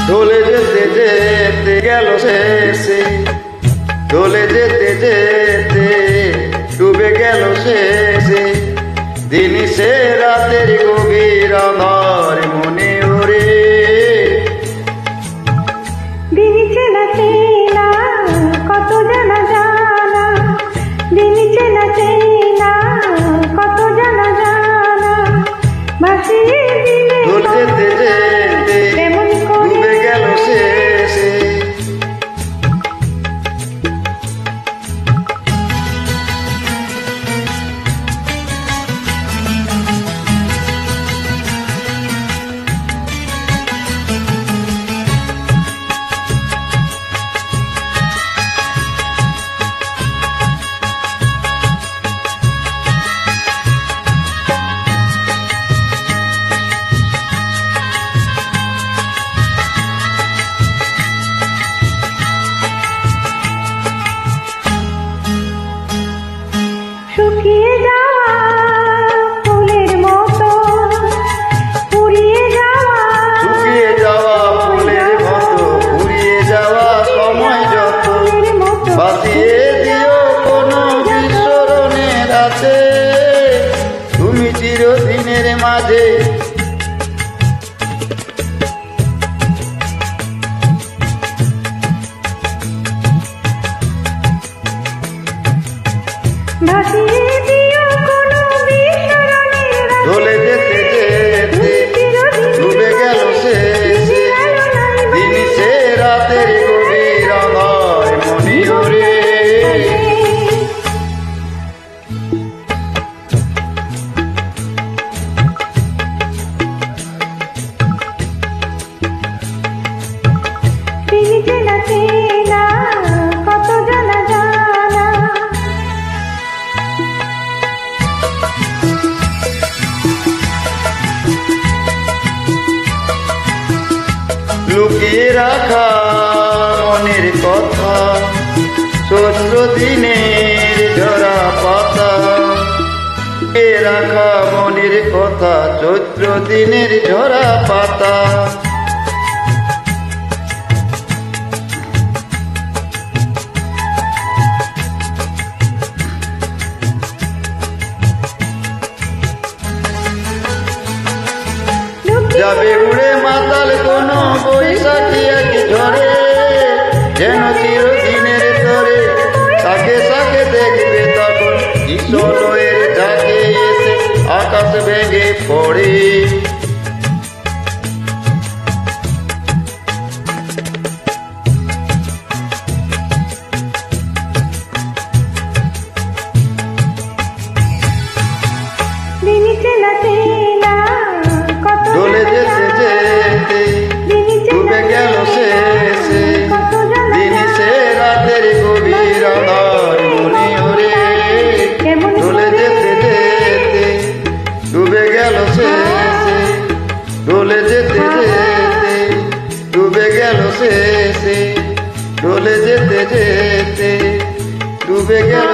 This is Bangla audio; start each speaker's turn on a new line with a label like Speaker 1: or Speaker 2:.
Speaker 1: ঢলে যেতে যেতে গেল শেষে, ঢলে যেতে যেতে ডুবে গেল শেষে। দিন সে রাতের গভীর আমার মনে ওরে,
Speaker 2: দিন চেনা চেনা কত জানা জানা, দিন চেনা চেনা কত জানা জানা, ভাসিয়ে দিলে
Speaker 1: ঢলে যেতে যেতে ডুবে গেল শেষে।
Speaker 2: শুকিয়ে যাওয়া ফুলের মতো, পুড়িয়ে যাওয়া,
Speaker 1: শুকিয়ে যাওয়া ফুলের মতো, পুড়িয়ে যাওয়া সময় যত, বাঁচিয়ে দিও কোনো বিস্মরণের রাতে, তুমি চিরদিনের মাঝে।
Speaker 2: ভাসিয়ে দিও কোনো বিস্মরণের রাতে,
Speaker 1: ঢলে যেতে যেতে ডুবে গেল শেষে। দিন সে রাতের গভীর আমার মনে ওরে,
Speaker 2: দিন চেনা চেনা কত জানা জানা।
Speaker 1: লুকিয়ে রাখা মনের কথা, চৈত্র দিনের ঝরা পাতা, লুকিয়ে রাখা মনের কথা, চৈত্র দিনের ঝরা পাতা। যাবে উড়ে মাতাল কোন বৈশাখী এক ঝরে, যেন চিরদিনের তরে তাকে তাকে দেখবে তখন কিশোরের ঢাকে এসে আকাশ ভেঙে পড়ে।
Speaker 2: দিন চেনা চেনা কত
Speaker 1: ঢলে যেতে যেতে ডুবে গেল শেষে। দিন সে রাতের গভীর আমার মনে ওরে, ঢলে যেতে যেতে ডুবে গেল শেষে, ঢলে যেতে যেতে ডুবে গেল শেষে, ঢলে যেতে যেতে ডুবে গেল